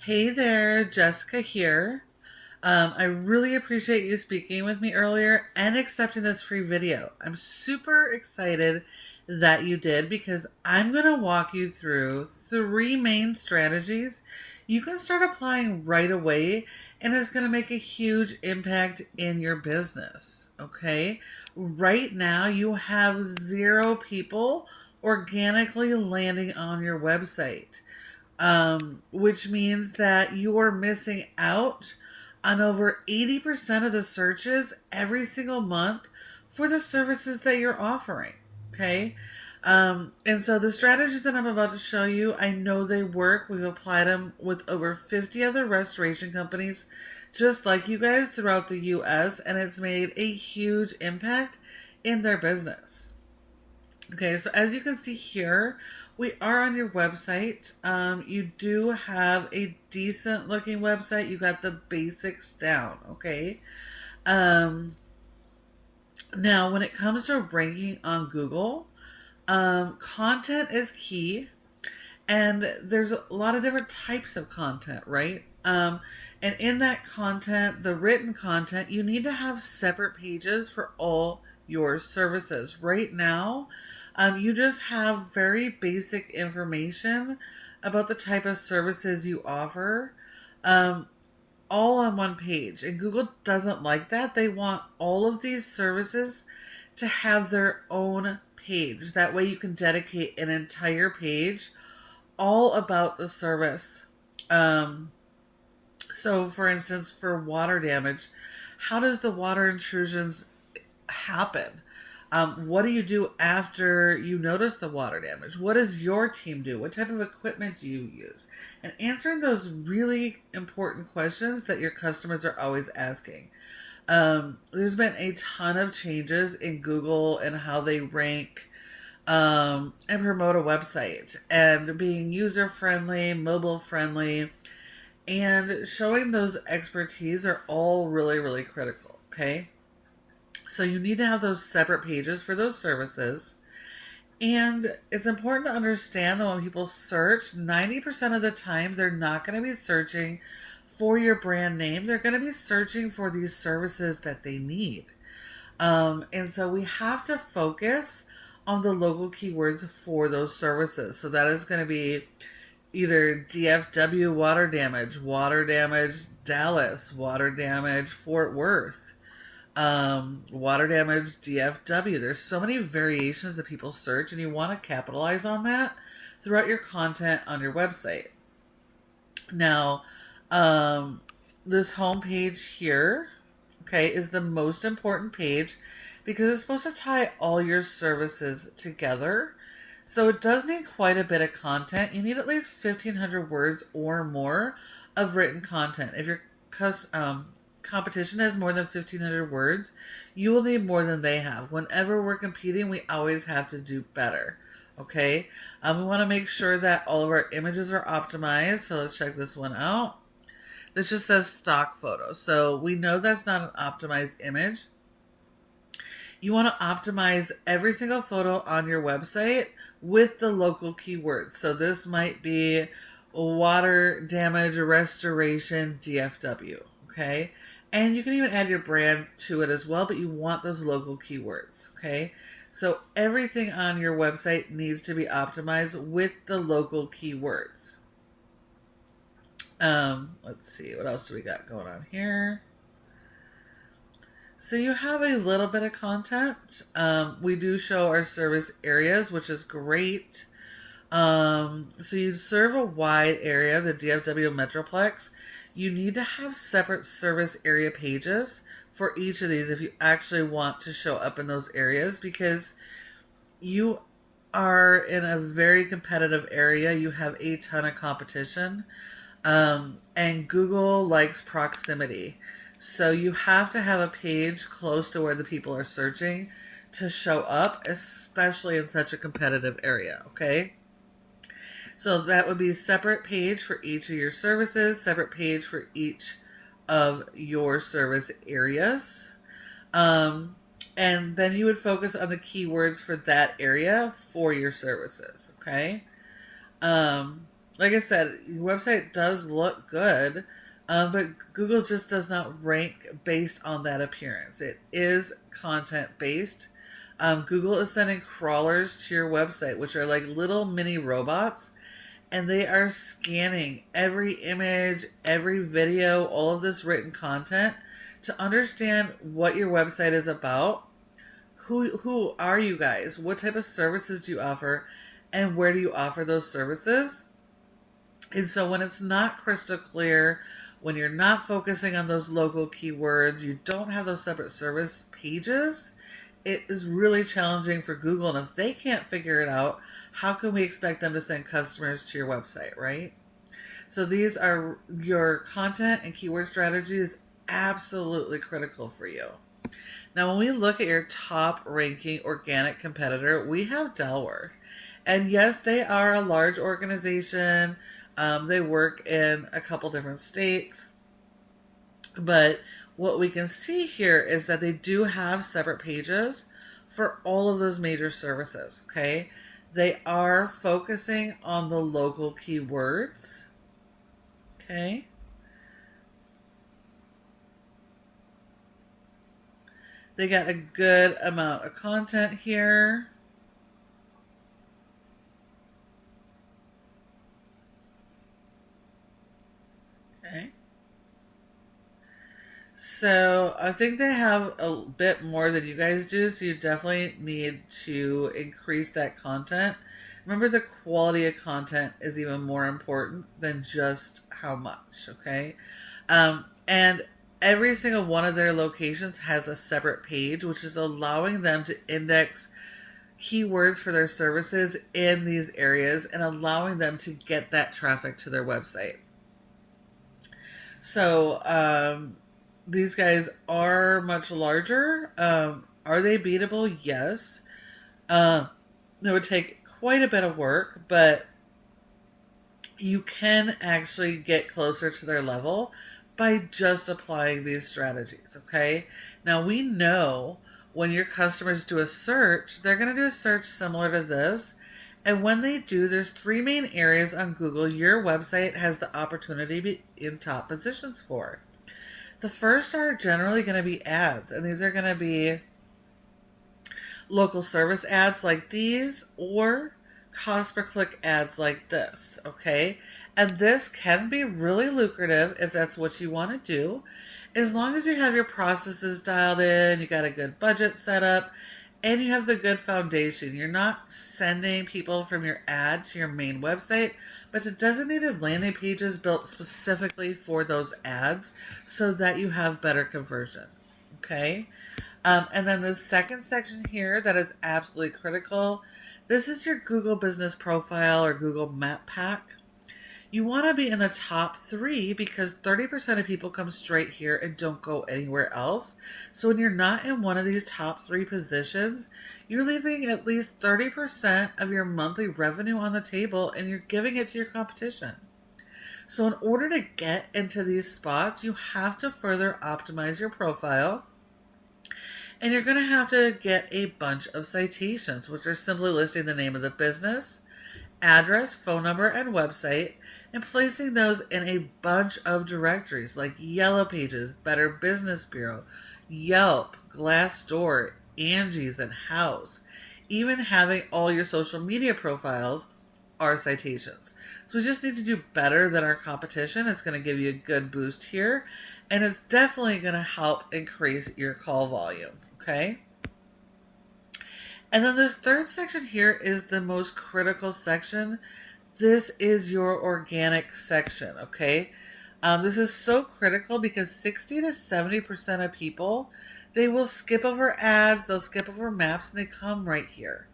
Hey there, Jessica here. I really appreciate you speaking with me earlier and accepting this free video. I'm super excited that you did because I'm going to walk you through three main strategies you can start applying right away, and it's going to make a huge impact in your business. Okay. Right now, you have 0 people organically landing on your website, which means that you're missing out on over 80% of the searches every single month for the services that you're offering. Okay. And so the strategies that I'm about to show you, I know they work. We've applied them with over 50 other restoration companies, just like you guys throughout the US, and it's made a huge impact in their business. Okay, so as you can see here, we are on your website. You do have a decent looking website. You got the basics down, okay? Um, Now, when it comes to ranking on Google, content is key, and there's a lot of different types of content, right? And in that content, the written content, you need to have separate pages for all your services. Right now, you just have very basic information about the type of services you offer, um, all on one page. And Google doesn't like that. They want all of these services to have their own page. That way you can dedicate an entire page all about the service. So, for instance, for water damage, how does the water intrusions happen? What do you do after you notice the water damage? What does your team do? What type of equipment do you use? And answering those really important questions that your customers are always asking. There's been a ton of changes in Google and how they rank and promote a website, and being user friendly, mobile friendly, and showing those expertise are all really, really critical. Okay. So you need to have those separate pages for those services. And it's important to understand that when people search, 90% of the time, they're not going to be searching for your brand name. They're going to be searching for these services that they need. And so we have to focus on the local keywords for those services. So that is going to be either DFW water damage Dallas, water damage Fort Worth, water damage DFW. There's so many variations that people search, and you want to capitalize on that throughout your content on your website. Now, this home page here, okay, is the most important page because it's supposed to tie all your services together. So it does need quite a bit of content. You need at least 1,500 words or more of written content. If your competition has more than 1,500 words, you will need more than they have. Whenever we're competing, we always have to do better. Okay? We want to make sure that all of our images are optimized. So let's check this one out. This just says stock photo. So we know that's not an optimized image. You want to optimize every single photo on your website with the local keywords. So this might be water damage restoration DFW. Okay. And you can even add your brand to it as well, but you want those local keywords. Okay. So everything on your website needs to be optimized with the local keywords. Let's see, what else do we got going on here? So you have a little bit of content. We do show our service areas, which is great. So you serve a wide area, the DFW Metroplex. You need to have separate service area pages for each of these if you actually want to show up in those areas, because you are in a very competitive area. You have a ton of competition. And Google likes proximity. So you have to have a page close to where the people are searching to show up, especially in such a competitive area, okay? So that would be a separate page for each of your services, separate page for each of your service areas. And then you would focus on the keywords for that area for your services, okay? like I said, your website does look good, but Google just does not rank based on that appearance. It is content based. Google is sending crawlers to your website, which are like little mini robots, and they are scanning every image, every video, all of this written content to understand what your website is about. Who are you guys? What type of services do you offer? And where do you offer those services? And so when it's not crystal clear, when you're not focusing on those local keywords, you don't have those separate service pages, it is really challenging for Google. And if they can't figure it out, how can we expect them to send customers to your website, right? So these are your content and keyword strategy is absolutely critical for you. Now, when we look at your top ranking organic competitor, we have Dalworth. And yes, they are a large organization. They work in a couple different states. But what we can see here is that they do have separate pages for all of those major services, okay? They are focusing on the local keywords, okay? They got a good amount of content here. Okay. So I think they have a bit more than you guys do, so you definitely need to increase that content. Remember, the quality of content is even more important than just how much, okay? And every single one of their locations has a separate page, which is allowing them to index keywords for their services in these areas and allowing them to get that traffic to their website. So these guys are much larger. Are they beatable? Yes. It would take quite a bit of work, but you can actually get closer to their level by just applying these strategies, okay? Now, we know when your customers do a search, they're going to do a search similar to this. And when they do, there's three main areas on Google your website has the opportunity to be in top positions for. The first are generally going to be ads, and these are going to be local service ads like these or cost per click ads like this, okay? And this can be really lucrative if that's what you want to do, as long as you have your processes dialed in, you got a good budget set up, and you have the good foundation. You're not sending people from your ad to your main website, but to designated landing pages built specifically for those ads so that you have better conversion, okay? And then the second section here that is absolutely critical, this is your Google Business Profile or Google Map Pack. You want to be in the top 3 because 30% of people come straight here and don't go anywhere else. So when you're not in one of these top 3 positions, you're leaving at least 30% of your monthly revenue on the table and you're giving it to your competition. So in order to get into these spots, you have to further optimize your profile. And you're going to have to get a bunch of citations, which are simply listing the name of the business, address, phone number, and website, and placing those in a bunch of directories like Yellow Pages, Better Business Bureau, Yelp, Glassdoor, Angie's, and House. Even having all your social media profiles are citations. So we just need to do better than our competition. It's going to give you a good boost here, and it's definitely going to help increase your call volume, okay? And then this third section here is the most critical section. This is your organic section, okay? This is so critical because 60 to 70% of people, they will skip over ads, they'll skip over maps, and they come right here.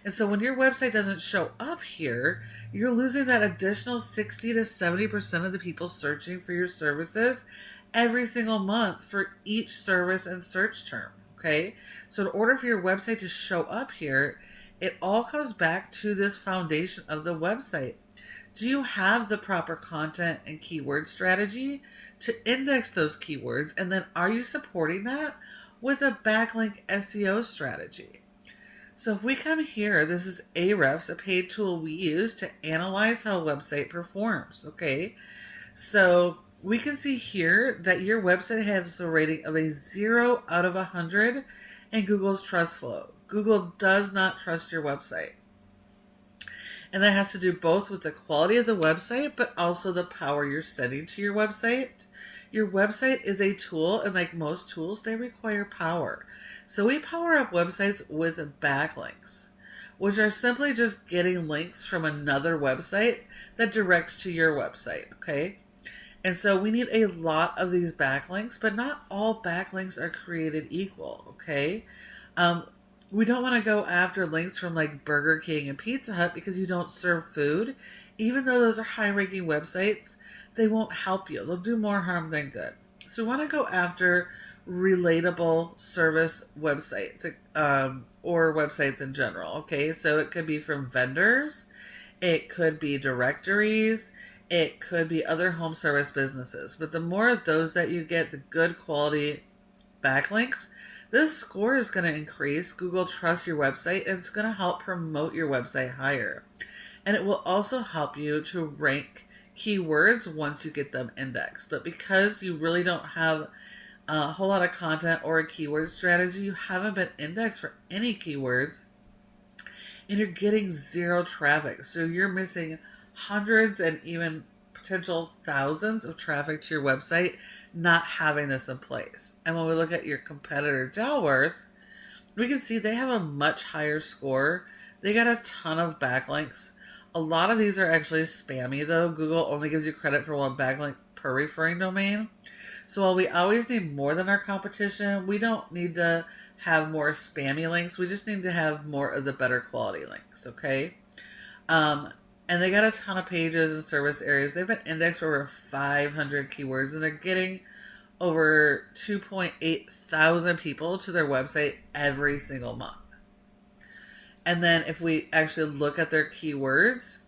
And so when your website doesn't show up here, you're losing that additional 60 to 70% of the people searching for your services every single month for each service and search term. Okay, so in order for your website to show up here, it all comes back to this foundation of the website. Do you have the proper content and keyword strategy to index those keywords? And then are you supporting that with a backlink SEO strategy? So if we come here, this is Ahrefs, a paid tool we use to analyze how a website performs, okay? So we can see here that your website has a rating of a 0 out of 100 in Google's trust flow. Google does not trust your website. And that has to do both with the quality of the website, but also the power you're sending to your website. Your website is a tool, and like most tools, they require power. So we power up websites with backlinks, which are simply just getting links from another website that directs to your website, okay? And so we need a lot of these backlinks, but not all backlinks are created equal, okay? We don't want to go after links from like Burger King and Pizza Hut because you don't serve food. Even though those are high-ranking websites, they won't help you. They'll do more harm than good. So we want to go after relatable service websites, or websites in general, okay? So it could be from vendors, it could be directories, it could be other home service businesses. But the more of those that you get, the good quality backlinks, this score is going to increase. Google trusts your website, and it's going to help promote your website higher. And it will also help you to rank keywords once you get them indexed. But because you really don't have a whole lot of content or a keyword strategy, you haven't been indexed for any keywords, and you're getting zero traffic. So you're missing hundreds and even potential thousands of traffic to your website not having this in place. And when we look at your competitor Dalworth, we can see they have a much higher score. They got a ton of backlinks. A lot of these are actually spammy though. Google only gives you credit for one backlink per referring domain. So while we always need more than our competition, we don't need to have more spammy links. We just need to have more of the better quality links, okay? And they got a ton of pages and service areas. They've been indexed for over 500 keywords, and they're getting over 2.8 thousand people to their website every single month. And then if we actually look at their keywords,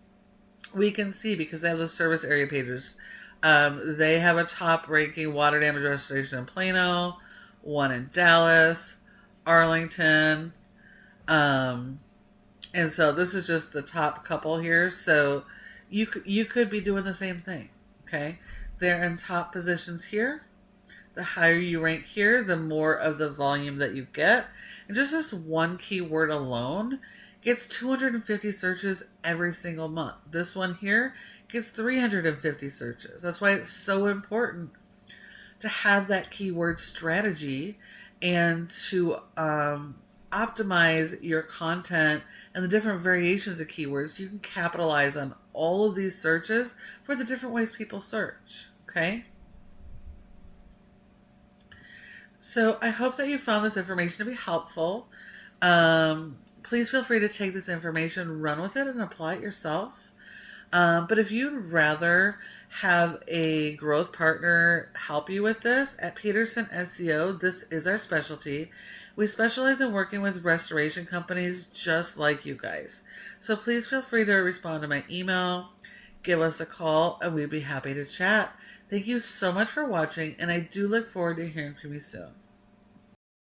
we can see, because they have those service area pages, they have a top ranking water damage restoration in Plano, one in Dallas, Arlington, and so this is just the top couple here. So you could be doing the same thing, okay? They're in top positions here. The higher you rank here, the more of the volume that you get. And just this one keyword alone gets 250 searches every single month. This one here gets 350 searches. That's why it's so important to have that keyword strategy and to optimize your content and the different variations of keywords. You can capitalize on all of these searches for the different ways people search, okay? So I hope that you found this information to be helpful. Please feel free to take this information, run with it, and apply it yourself. But if you'd rather have a growth partner help you with this, at Peterson SEO, this is our specialty. We specialize in working with restoration companies just like you guys. So please feel free to respond to my email, give us a call, and we'd be happy to chat. Thank you so much for watching, and I do look forward to hearing from you soon.